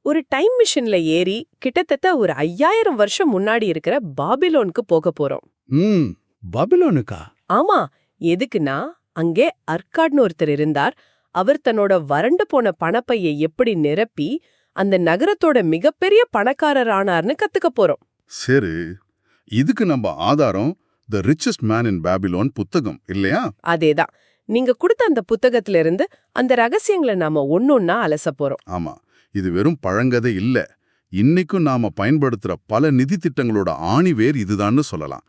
ஒரு டைம் மிஷின்ல ஏறி கிட்டத்தட்ட ஒரு 5000 வருஷம் முன்னாடி இருக்கிற பாபிலோனுக்கு போக போறோம். ம் பாபிலோனுக்கா? ஆமா, எதுக்குன்னா அங்கே அர்காட்னு ஒருத்தர் இருந்தார். அவர் தன்னோட வறண்டு போன பணப்பையை எப்படி நிரப்பி அந்த நகரத்தோட மிகப்பெரிய பணக்காரர் ஆனார்னு கத்துக்க போறோம். சரி, இதுக்கு நம்ம ஆதாரம் தி ரிச்சஸ்ட் மேன் இன் பாபிலோன் புத்தகம் இல்லையா? அதேதான். நீங்க கொடுத்த அந்த புத்தகத்துல இருந்து அந்த ரகசியங்களை நாம ஒன்னொன்னா அலச போறோம். ஆமா, இது வெறும் பழங்கதை இல்ல. இன்னைக்கும் நாம பயன்படுத்துற பல நிதி திட்டங்களோட ஆணிவேர் இதுதான்னு சொல்லலாம்.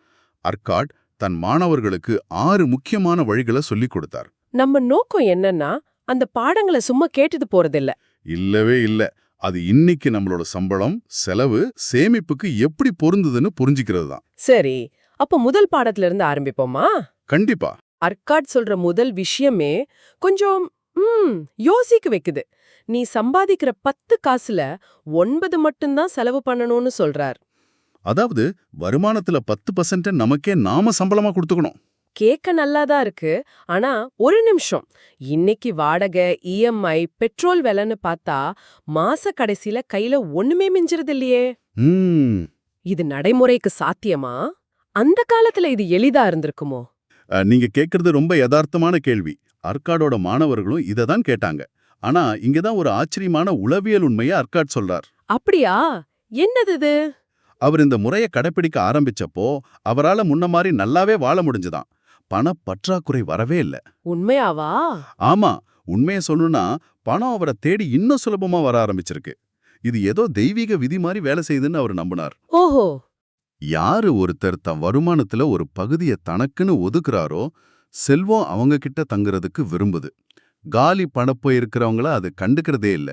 அர்காட் தன் மாணவர்களுக்கு 6 முக்கியமான வழிகளை சொல்லிக் கொடுத்தார். நம்ம நோக்கம் என்னன்னா அந்த பாடங்களை சும்மா கேட்டுட்டு போறதில்ல. இல்லவே இல்ல. அது இன்னைக்கு நம்மளோட சம்பளம், செலவு, சேமிப்புக்கு எப்படி பொருந்துதுன்னு புரிஞ்சுக்கிறது தான். சரி, அப்ப முதல் பாடத்துல இருந்து ஆரம்பிப்போமா? கண்டிப்பா. அர்காட் சொல்ற முதல் விஷயமே கொஞ்சம் யோசிக்க வைக்குது. நீ சம்பாதிக்கிற 10 காசுல 9 மட்டும்தான் செலவு பண்ணணும்னு சொல்றார். அதாவது வருமானத்துல 10% நமக்கே நாம சம்பளமா கொடுத்துக்கணும். கேட்க நல்லாதான் இருக்கு. ஆனா ஒரு நிமிஷம், இன்னைக்கு வாடகை, இஎம்ஐ, பெட்ரோல் விலைன்னு பார்த்தா மாச கடைசியில கையில ஒண்ணுமே மிஞ்சிறது இல்லையே. இது நடைமுறைக்கு சாத்தியமா? அந்த காலத்துல இது எளிதா இருந்திருக்குமோ? நீங்க கேக்குறது ரொம்ப யதார்த்தமான கேள்வி. அர்காடோட மாணவர்களும் இதை தான் கேட்டாங்க. ஆனா இங்கதான் ஒரு ஆச்சரியமான உளவியல் உண்மையை அர்காட் சொல்றார். அப்படியா? என்னது இது? அவர் இந்த முறையை கடைப்பிடிக்க ஆரம்பிச்சப்போ அவரால முன்ன மாதிரி நல்லாவே வாழ முடிஞ்சுதான். பண பற்றாக்குறை வரவே இல்ல. உண்மையாவா? ஆமா, உண்மையை சொல்லணும்னா பணம் அவரை தேடி இன்னும் சுலபமா வர ஆரம்பிச்சிருக்கு. இது ஏதோ தெய்வீக விதி மாதிரி வேலை செய்யுதுன்னு அவர் நம்பினார். ஓஹோ. யாரு ஒருத்தர் தன் வருமானத்துல ஒரு பகுதியை தனக்குன்னு ஒதுக்குறாரோ செல்வம் அவங்க கிட்ட தங்குறதுக்கு விரும்புது. காலி பணப்போ இருக்கிறவங்கள அது கண்டுக்கிறதே இல்ல.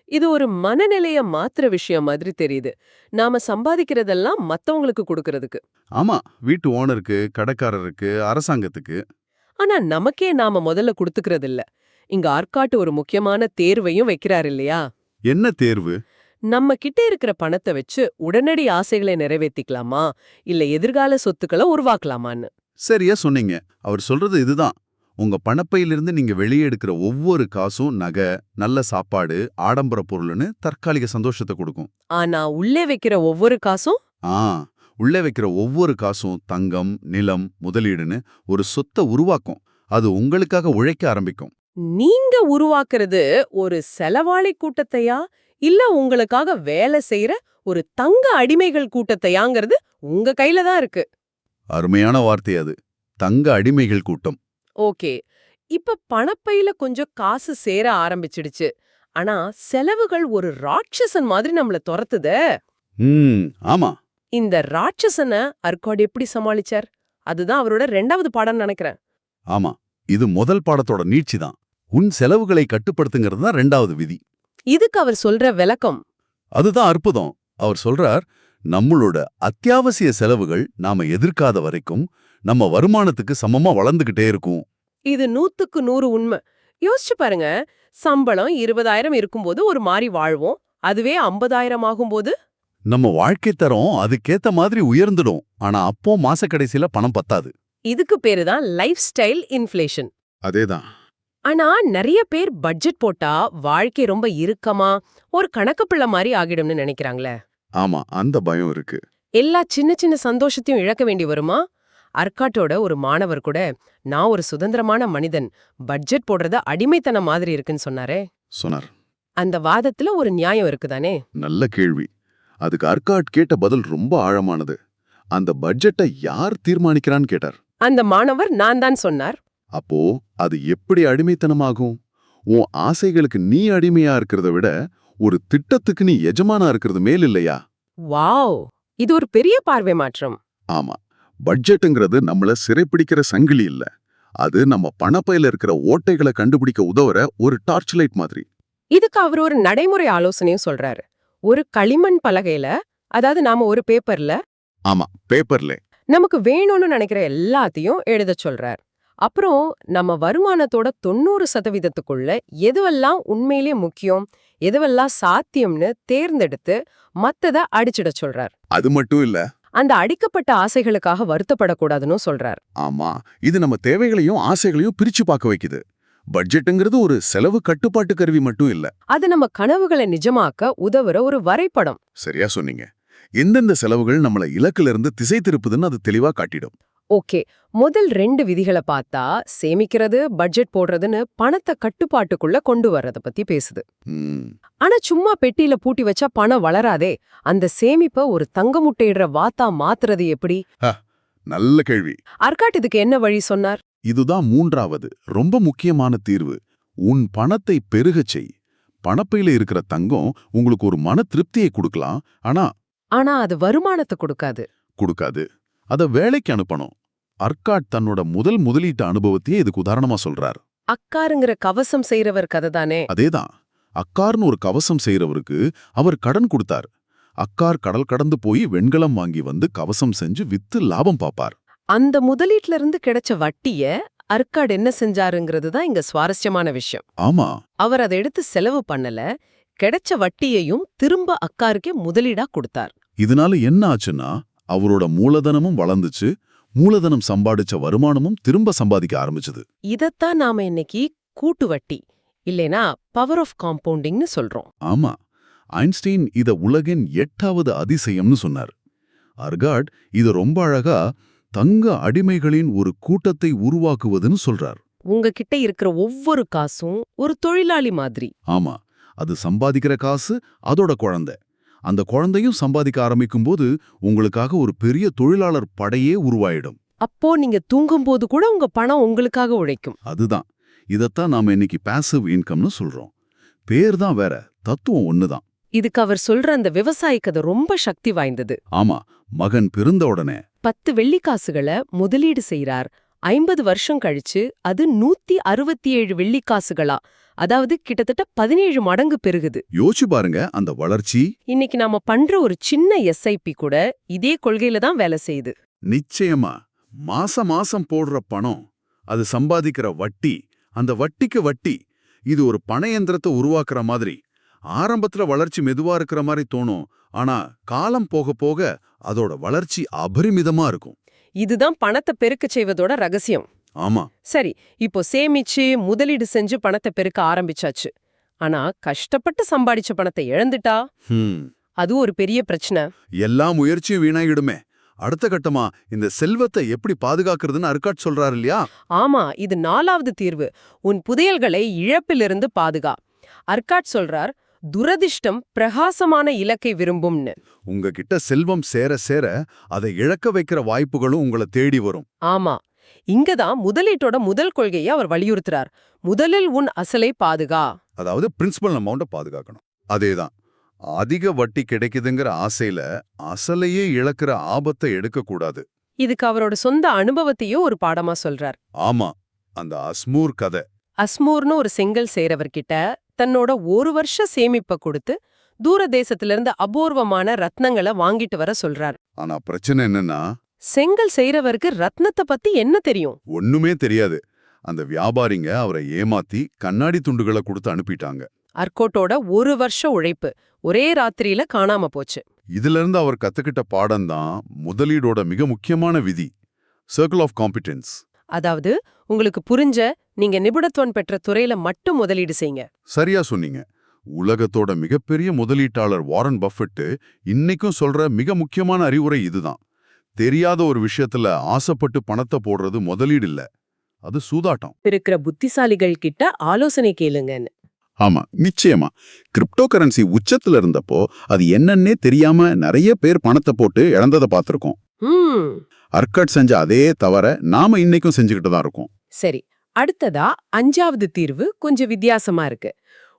இது ஒரு மனநிலைய மாத்திர விஷயம் மாதிரி தெரியுது. நாம சம்பாதிக்கிறதெல்லாம் மத்தவங்களுக்கு கொடுக்கறதுக்கு. ஆமா, வீட்டு ஓனருக்கு, கடைக்காரருக்கு, அரசாங்கத்துக்கு. ஆனா நமக்கே நாம முதல்ல கொடுத்துக்கிறது இல்ல. இங்க ஆர்காட் ஒரு முக்கியமான தேர்வையும் வைக்கிறார் இல்லையா? என்ன தேர்வு? நம்ம கிட்ட இருக்கிற பணத்தை வச்சு உடனடி ஆசைகளை நிறைவேற்றிக்கலாமா, இல்ல எதிர்கால சொத்துக்களை உருவாக்கலாமான்னு. சரியா சொன்னீங்க. அவர் சொல்றது இதுதான். உங்க பணப்பையிலிருந்து நீங்க வெளியே எடுக்கிற ஒவ்வொரு காசும் நகை, நல்ல சாப்பாடு, ஆடம்பர பொருள்னு தற்காலிக சந்தோஷத்தை கொடுக்கும். ஆனா உள்ளே வைக்கிற ஒவ்வொரு காசும் உள்ளே வைக்கிற ஒவ்வொரு காசும் தங்கம், நிலம், முதலீடுன்னு ஒரு சொத்தை உருவாக்கும். அது உங்களுக்காக உழைக்க ஆரம்பிக்கும். நீங்க உருவாக்குறது ஒரு செலவாளி கூட்டத்தையா, இல்ல உங்களுக்காக வேலை செய்யற ஒரு தங்க அடிமைகள் கூட்டத்தையாங்கிறது உங்க கையில தான் இருக்கு. அருமையான வார்த்தை அது. தங்க அடிமைகள் கூட்டம். ஓகே, இப்ப பணப்பையில கொஞ்சம் காசு சேர ஆரம்பிச்சிடுச்சு. ஆனா செலவுகள் ஒரு ராட்சசன் மாதிரி நம்மள துரத்துதே. ஆமா. இந்த ராட்சசனை அர்காட் எப்படி சமாளிச்சார்? அதுதான் அவரோட 2வது பாடம்னு நினைக்கிறேன். ஆமா, இது முதல் பாடத்தோட நீட்சிதான். உன் செலவுகளை கட்டுப்படுத்துங்கிறது தான் 2வது விதி. இதுக்கு அவர் சொல்ற விளக்கம் அதுதான் அற்புதம். அவர் சொல்றார், நம்மளோட அத்தியாவசிய செலவுகள் நாம எதிர்க்காத வரைக்கும் நம்ம வருமானத்துக்கு சமமா வளர்ந்துகிட்டே இருக்கும். இது 100க்கு 100 உண்மை. யோசிச்சு பாருங்க, சம்பளம் 20,000 இருக்கும்போது ஒரு மாதிரி வாழ்வோம். அதுவே 50,000 ஆகும்போது நம்ம வாழ்க்கை தரம் அதுக்கேத்த மாதிரி உயர்ந்துடும். ஆனா அப்போ மாச கடைசியில பணம் பத்தாது. இதுக்கு பேரு தான் லைஃப் ஸ்டைல் இன்ஃப்ளேஷன். அதேதான். ஆனா நிறைய பேர் பட்ஜெட் போட்டா வாழ்க்கை ரொம்ப இறுக்கமா ஒரு கணக்குப்பிள்ளை மாதிரி ஆகிடும்னு நினைக்கிறாங்களே. ஆமா, அந்த பயம் இருக்கு. எல்லா சின்ன சின்ன சந்தோஷத்தையும் இழக்க வேண்டி வருமா? அர்காட்டோட ஒரு மாணவர் கூட, நான் ஒரு சுதந்திரமான மனிதன், பட்ஜெட் போடுறது அடிமைத்தனம் மாதிரி இருக்குன்னு சொன்னார். அந்த வாதத்துல ஒரு நியாயம் இருக்குதானே? நல்ல கேள்வி. அதுக்கு அர்காட் கேட்ட பதில் ரொம்ப ஆழமானது. அந்த பட்ஜெட்டை யார் தீர்மானிக்கிறான்னு கேட்டார். அந்த மாணவர் நான் தான் சொன்னார். அப்போ அது எப்படி அடிமைத்தனமாகும்? உன் ஆசைகளுக்கு நீ அடிமையா இருக்கிறத விட ஒரு திட்டத்துக்கு நீ எஜமானா இருக்கிறது மேல் இல்லையா? வாவ், இது ஒரு பெரிய பார்வை மாற்றம். ஆமா, பட்ஜெட்டுங்கிறது நம்மள சிறைப்பிடிக்கிற சங்கிலி இல்ல. அது நம்ம பணப்பையில இருக்கிற ஓட்டைகளை கண்டுபிடிக்க உதவுற ஒரு டார்ச் லைட் மாதிரி. இதுக்கு அவர் ஒரு நடைமுறை ஆலோசனையும் சொல்றாரு. ஒரு களிமண் பலகையில, அதாவது நாம ஒரு பேப்பர்ல நமக்கு வேணும்னு நினைக்கிற எல்லாத்தையும் எழுத சொல்றார். அப்புறம் நம்ம வருமானத்தோட 90% எதுவெல்லாம் உண்மையிலே முக்கியம், எதுவெல்லாம் சாத்தியம்னு தேர்ந்தெடுத்து மத்தத அடிச்சிட சொல்றார். அது மட்டும் இல்ல, அந்த அடிக்கப்பட்ட ஆசைகளுக்காக வருத்தப்படக்கூடாதுன்னு சொல்றார். ஆமா, இது நம்ம தேவைகளையும் ஆசைகளையும் பிரிச்சு பார்க்க வைக்குது. பட்ஜெட்டுங்கிறது ஒரு செலவு கட்டுப்பாட்டு கருவி மட்டும் இல்ல. அது நம்ம கனவுகளை நிஜமாக்க உதவுற ஒரு வரைபடம். சரியா சொன்னீங்க. எந்தெந்த செலவுகள் நம்மள இலக்குல இருந்து திசை திருப்புதுன்னு அது தெளிவா காட்டிடும். ஓகே, முதல் 2 விதிகளை பார்த்தா சேமிக்கிறது, பட்ஜெட் போடுறதுன்னு பணத்தை கட்டுப்பாட்டுக்குள்ள கொண்டு வர்றத பத்தி பேசுது. ம், ஆனா சும்மா பெட்டியில பூட்டி வச்சா பணம் வளராதே. அந்த சேமிப்பை ஒரு தங்க முட்டையிடுற வாத்தா மாத்துறது எப்படி? நல்ல கேள்வி. அர்காட் இதுக்கு என்ன வழி சொன்னார்? இதுதான் 3வது ரொம்ப முக்கியமான தீர்வு. உன் பணத்தை பெருகச் செய். பணப்பையில இருக்கிற தங்கம் உங்களுக்கு ஒரு மன திருப்தியை கொடுக்கலாம், ஆனா அது வருமானத்தை கொடுக்காது. கொடுக்காது. அத வேலைக்கு அனுப்பணும். அர்காட் தன்னோட முதல் முதலீட்டு அனுபவத்தையே இதுக்கு உதாரணமா சொல்றார். அக்காருங்கிற கவசம் செய்றவர் கதை தானே. அதேதான். அக்கார்னு ஒரு கவசம் செய்யறவருக்கு அவர் கடன் கொடுத்தார். அக்கார் கடல் கடந்து போய் வெண்கலம் வாங்கி வந்து கவசம் செஞ்சு வித்து லாபம் பாப்பார். அந்த முதலீட்ல இருந்து கிடைச்ச வட்டிய அர்காட் என்ன செஞ்சாருங்கிறது தான் இங்க சுவாரஸ்யமான விஷயம். ஆமா, அவர் அதை எடுத்து செலவு பண்ணல, கிடைச்ச வட்டியையும் திரும்ப அக்காருக்கே முதலீடா கொடுத்தார். இதனால என்ன ஆச்சுன்னா அவரோட மூலதனமும் வளர்ந்துச்சு, மூலதனம் சம்பாதிச்ச வருமானமும் திரும்ப சம்பாதிக்க ஆரம்பிச்சது. இதத்தான் நாம இன்னைக்கு கூட்டு வட்டி இல்லைனா பவர் ஆஃப் காம்பவுண்டிங்னு சொல்றோம். ஆமா, ஐன்ஸ்டீன் இத உலகின் 8வது அதிசயம்னு சொன்னார். அர்காட் இத ரொம்ப அழகா தங்க அடிமைகளின் ஒரு கூட்டத்தை உருவாக்குவதுன்னு சொல்றார். உங்ககிட்ட இருக்கிற ஒவ்வொரு காசும் ஒரு தொழிலாளி மாதிரி. ஆமா, அது சம்பாதிக்கிற காசு அதோட குழந்தை. அந்த குழந்தையும் சம்பாதிக்க ஆரம்பிக்கும்போது உங்களுக்காக ஒரு பெரிய தொழிலாளர் படையே உருவாயிடும். அப்போ நீங்க தூங்கும்போது கூட உங்க பணம் உங்களுக்காக உழைக்கும். அதுதான். இதத்தான் நாம இன்னைக்கு பாசிவ் இன்கம்னு சொல்றோம். பேர் தான் வேற, தத்துவம் ஒண்ணுதான். இதுக்கு அவர் சொல்ற அந்த விவசாய கதை ரொம்ப சக்தி வாய்ந்தது. ஆமா, மகன் பிறந்த உடனே 10 வெள்ளிக்காசுகளை முதலீடு செய்றார். 50 வருஷம் கழிச்சு அது 167 வெள்ளிக்காசுகளா, அதாவது கிட்டத்தட்ட 17 மடங்கு பெருகுது. யோசிச்சு பாருங்க அந்த வளர்ச்சி. இன்னைக்கு நாம பண்ற ஒரு சின்ன எஸ்ஐபி கூட இதே கொள்கையில தான் வேலை செய்யுது. நிச்சயமா. மாசம் மாசம் போடுற பணம், அது சம்பாதிக்கிற வட்டி, அந்த வட்டிக்கு வட்டி, இது ஒரு பண இயந்திரத்தை உருவாக்குற மாதிரி. ஆரம்பத்துல வளர்ச்சி மெதுவா இருக்கிற மாதிரி தோணும், ஆனா காலம் போக போக அதோட வளர்ச்சி அபரிமிதமா இருக்கும். இதுதான் பணத்தை பெருக்க செய்வதோட ரகசியம். ஆமா. சரி, இப்போ சேமிச்சு முதலீடு செஞ்சு பணத்தை பெருக்க ஆரம்பிச்சாச்சு. ஆனா கஷ்டப்பட்டு சம்பாதிச்ச பணத்தை இழந்துட்டா அது ஒரு பெரிய பிரச்சனை. எல்லா முயற்சியும் வீணாயிடுமே. அடுத்த கட்டமா இந்த செல்வத்தை எப்படி பாதுகாக்கிறதுன்னு அர்காட் சொல்றாரு இல்லையா? ஆமா, இது 4வது தீர்வு. உன் புதையல்களை இழப்பிலிருந்து பாதுகா. அர்காட் சொல்றார், துரதிர்ஷ்டம் பிரகாசமான இலக்கை விரும்பும்னு. உங்ககிட்ட செல்வம் சேர சேர அதை இழக்க வைக்கிற வாய்ப்புகளும் உங்களை தேடி வரும். ஆமா, இங்கதான் முதலீட்டோட முதல் கொள்கையை அவர் வலியுறுத்துறார். முதலில் உன் அசலை பாதுகா. அதாவது பிரின்சிபல் அமௌண்ட பாதுகாக்கணும். அதேதான். அதிக வட்டி கிடைக்குதுங்கிற ஆசையில அசலையே இழக்கிற ஆபத்தை எடுக்கக்கூடாது. இதுக்கு அவரோட சொந்த அனுபவத்தையும் ஒரு பாடமா சொல்றார். ஆமா, அந்த அஸ்மூர் கதை. அஸ்மூர்னு ஒரு செங்கல் செய்றவர்கிட்ட தன்னோட 1 வருஷ சேமிப்பை கொடுத்து தூர தேசத்திலிருந்து அபூர்வமான ரத்னங்களை வாங்கிட்டு வர சொல்றார். ஆனா பிரச்சனை என்னன்னா, செங்கல் செய்றவருக்கு ரத்னத்தை பத்தி என்ன தெரியும்? ஒண்ணுமே தெரியாது. அந்த வியாபாரிங்க அவரை ஏமாத்தி கண்ணாடி துண்டுகளை கொடுத்து அனுப்பிட்டாங்க. அர்காட்டோட 1 வருஷ உழைப்பு ஒரே ராத்திரியில காணாம போச்சு. இதுல இருந்து அவர் கத்துக்கிட்ட பாடம்தான் முதலீடோட மிக முக்கியமான விதி, சர்க்கிள் ஆஃப் காம்பிடன்ஸ். அதாவது உங்களுக்கு புரிஞ்ச, நீங்க நிபுணத்துவம் பெற்ற துறையில மட்டும் முதலீடு செய்யுங்க. சரியா சொன்னீங்க. உலகத்தோட மிகப்பெரிய முதலீட்டாளர் வாரன் பஃபெட் இன்னைக்கும் சொல்ற மிக முக்கியமான அறிவுரை இதுதான். தெரியாத ஒரு விஷயத்துல ஆசைப்பட்டு பணத்தை போடுறது முதலீடு இல்ல, அது சூதாட்டம். இருக்கிற புத்திசாலிகள் கிட்ட ஆலோசனை கேளுங்கன்னு. ஆமா, நிச்சயமா. கிரிப்டோ கரன்சி உச்சத்துல இருந்தப்போ அது என்னன்னே தெரியாம நிறைய பேர் பணத்தை போட்டு இழந்ததை பார்த்திருக்கோம். அர்காட் செஞ்ச அதே தவிர நாம இன்னைக்கும் செஞ்சுக்கிட்டு தான் இருக்கோம். சரி, அடுத்ததா 5வது தீர்வு கொஞ்சம் வித்தியாசமா இருக்கு.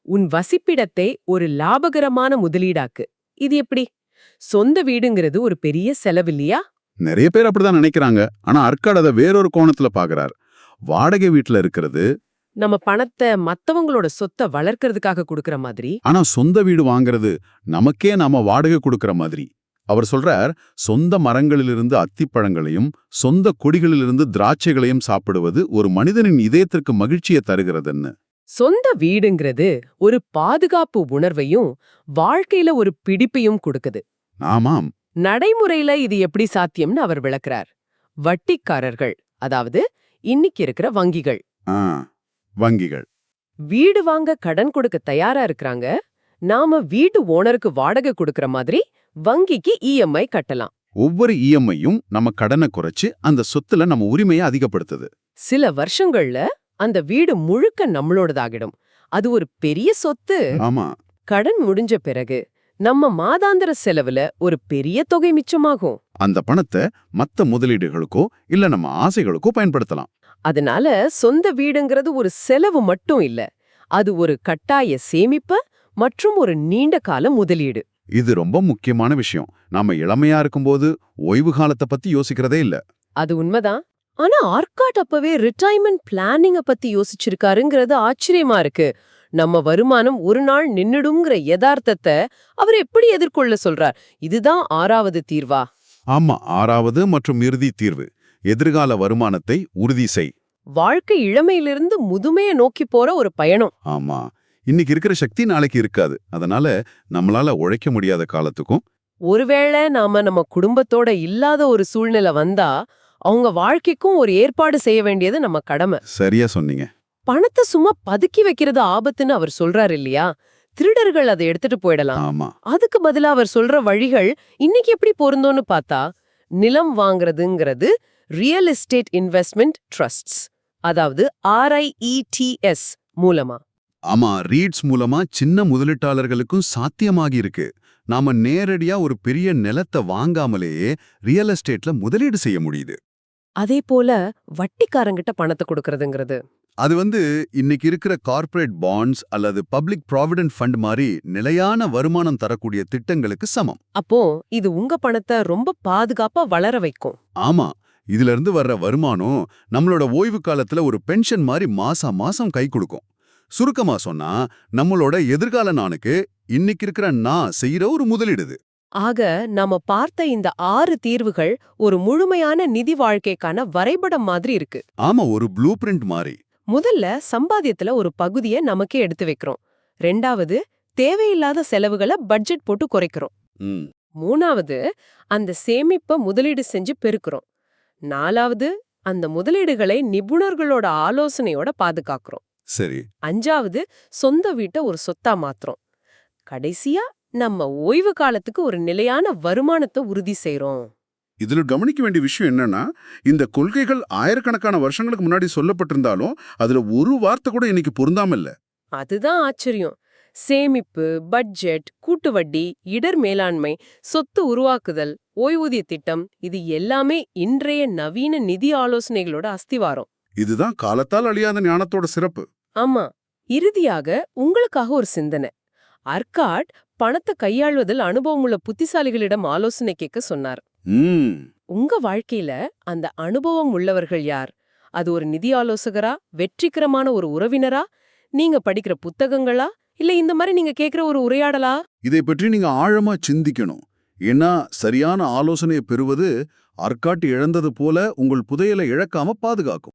உன் வசிப்பிடத்தை ஒரு லாபகரமான முதலீடாக்கு. இது எப்படி? சொந்த வீடுங்கிறது ஒரு பெரிய செலவு இல்லையா? நிறைய பேர் அப்படிதான் நினைக்கிறாங்க. ஆனா அர்காட் அதை வேறொரு கோணத்துல பாக்குறார். வாடகை வீட்டுல இருக்கிறது நம்ம பணத்தை மத்தவங்களோட சொத்தை வளர்க்கறதுக்காக கொடுக்கற மாதிரி. ஆனா சொந்த வீடு வாங்குறது நமக்கே நாம வாடகை கொடுக்கற மாதிரி. அவர் சொல்றார், சொந்த மரங்களிலிருந்து அத்திப்பழங்களையும் சொந்த கொடிகளிலிருந்து திராட்சைகளையும் சாப்பிடுவது ஒரு மனிதனின் இதயத்திற்கு மகிழ்ச்சியை தருகிறதுன்னு. சொந்த வீடுங்கிறது ஒரு பாதுகாப்பு உணர்வையும் வாழ்க்கையில ஒரு பிடிப்பையும் கொடுக்குது. ஆமாம். நடைமுறையில இது எப்படி சாத்தியம்னு அவர் விளக்குறார். வட்டிக்காரர்கள், அதாவது இன்னைக்கு இருக்கிற வங்கிகள், வங்கிகள். வீடு வாங்க கடன் கொடுக்க தயாரா இருக்கிறாங்க. நாம வீட்டு ஓனருக்கு வாடகை கொடுக்கற மாதிரி வங்கிக்கு இஎம்ஐ கட்டலாம். ஒவ்வொரு இஎம்ஐயும் நம்ம கடனை குறைச்சு அந்த சொத்துல நம்ம உரிமையை அதிகப்படுத்துது. சில வருஷங்கள்ல அந்த வீடு முழுக்க நம்மளோடதாகிடும். அது ஒரு பெரிய சொத்து. ஆமா, கடன் முடிஞ்ச பிறகு நம்ம மாதாந்திர செலவுல ஒரு பெரிய தொகை மிச்சமாகும். அந்த பணத்தை மத்த முதலீடுகளுக்கோ இல்ல நம்ம ஆசைகளுக்கோ பயன்படுத்தலாம். அதனால சொந்த வீடுங்கிறது ஒரு செலவு மட்டும் இல்ல, அது ஒரு கட்டாய சேமிப்பு மற்றும் ஒரு நீண்ட கால முதலீடு. இது ரொம்ப முக்கியமான விஷயம். நாம இளமையா இருக்கும்போது ஓய்வு காலத்தை பத்தி யோசிக்கிறதே இல்ல. அது உண்மைதான். ஆனா ஆர்காட் அப்பவே ரிட்டைர்மெண்ட் பிளானிங்க பத்தி யோசிச்சிருக்காருங்கிறது ஆச்சரியமா இருக்கு. நம்ம வருமானம் ஒரு நாள் நின்னுடுங்கிற யதார்த்தத்தை அவர் எப்படி எதிர்கொள்ள சொல்றார்? இதுதான் 6வது தீர்வா? ஆமா, 6வது மற்றும் இறுதி தீர்வு. எதிர்கால வருமானத்தை உறுதி செய். வாழ்க்கை இளமையிலிருந்து முதுமையை நோக்கி போற ஒரு பயணம். ஆமா, இன்னைக்கு இருக்கிற சக்தி நாளைக்கு இருக்காது. அதனால நம்மளால உழைக்க முடியாத காலத்துக்கும் ஒருவேளை நாம நம்ம குடும்பத்தோட இல்லாத ஒரு சூழ்நிலை வந்தா அவங்க வாழ்க்கைக்கும் ஒரு ஏற்பாடு செய்ய வேண்டியது நம்ம கடமை. சரியா சொன்னீங்க. பணத்தை சும்மா பதுக்கி வைக்கிறது ஆபத்துன்னு அவர் சொல்றாரு இல்லையா? திருடர்கள் அதை எடுத்துட்டு போயிடலாம். ஆமா, அதுக்கு பதிலா அவர் சொல்ற வழிகள் இன்னைக்கு எப்படி பொருந்தோன்னு பார்த்தா, நிலம் வாங்குறதுங்கிறது ரியல் எஸ்டேட் இன்வெஸ்ட்மெண்ட் ட்ரஸ்ட்ஸ், அதாவது RIETS மூலமா. ஆமா, ரீட்ஸ் மூலமா சின்ன முதலீட்டாளர்களுக்கும் சாத்தியமாகி இருக்கு. நாம நேரடியா ஒரு பெரிய நிலத்தை வாங்காமலேயே ரியல் எஸ்டேட்ல முதலீடு செய்ய முடியுது. அதே போல வட்டிக்காரங்கிட்ட பணத்தை கொடுக்கறதுங்கிறது அது இன்னைக்கு இருக்கிற கார்ப்பரேட் பாண்ட்ஸ் அல்லது பப்ளிக் ப்ராவிடென்ட் ஃபண்ட் மாதிரி நிலையான வருமானம் தரக்கூடிய திட்டங்களுக்கு சமம். அப்போ இது உங்க பணத்தை ரொம்ப பாதுகாப்பா வளர வைக்கும். ஆமா, இதுல இருந்து வர்ற வருமானம் நம்மளோட ஓய்வு காலத்துல ஒரு பென்ஷன் மாதிரி மாசம் கை கொடுக்கும். சுருக்கமா சொன்னா நம்மளோட எதிர்கால நானுக்கு இன்னைக்கு இருக்கிற நான் செய்யற ஒரு முதலீடு. ஆக நாம பார்த்த இந்த 6 தீர்வுகள் ஒரு முழுமையான நிதி வாழ்க்கைக்கான வரைபடம் மாதிரி இருக்கு. ஆமா, ஒரு ப்ளூ பிரிண்ட் மாதிரி. முதல்ல சம்பாத்தியத்துல ஒரு பகுதியை நமக்கே எடுத்து வைக்கிறோம். 2வது தேவையில்லாத செலவுகளை பட்ஜெட் போட்டு குறைக்கிறோம். ம், 3வது அந்த சேமிப்பை முதலீடு செஞ்சு பெருக்கிறோம். 4வது அந்த முதலீடுகளை நிபுணர்களோட ஆலோசனையோட பாதுகாக்கிறோம். சரி. 5வது சொந்த வீட்டை ஒரு சொத்தா மாத்துறோம். கடைசியா நம்ம ஓய்வு காலத்துக்கு ஒரு நிலையான வருமானத்தை உறுதி செய்றோம். இதுல கவனிக்க வேண்டிய விஷயம் என்னன்னா, இந்த கொள்கைகள் ஆயிரக்கணக்கான வருஷங்களுக்கு முன்னாடி சொல்லப்பட்டிருந்தாலும் அதுல ஒரு வார்த்தை கூட இன்னைக்கு பொருந்தாம இல்ல. அதுதான் ஆச்சரியம். சேமிப்பு, பட்ஜெட், கூட்டு வட்டி, இடர் மேலாண்மை, சொத்து உருவாக்குதல், ஓய்வூதிய திட்டம், இது எல்லாமே இன்றைய நவீன நிதி ஆலோசனைகளோட அஸ்திவாரம். இதுதான் காலத்தால் அழியாத ஞானத்தோட சிறப்பு. ஆமா. இறுதியாக உங்களுக்காக ஒரு சிந்தனை. ஆர்காட் பணத்தை கையாள்வதில் அனுபவமுள்ள புத்திசாலிகளிடம் ஆலோசனை கேட்க சொன்னார். உங்க வாழ்க்கையில அந்த அனுபவம் உள்ளவர்கள் யார்? அது ஒரு நிதி ஆலோசகரா, வெற்றிகரமான ஒரு உறவினரா, நீங்க படிக்கிற புத்தகங்களா, இல்ல இந்த மாதிரி நீங்க கேக்குற ஒரு உரையாடலா? இதை பற்றி நீங்க ஆழமா சிந்திக்கணும். ஏன்னா சரியான ஆலோசனையை பெறுவது ஆர்காட் இழந்தது போல உங்கள் புதையலை இழக்காம பாதுகாக்கும்.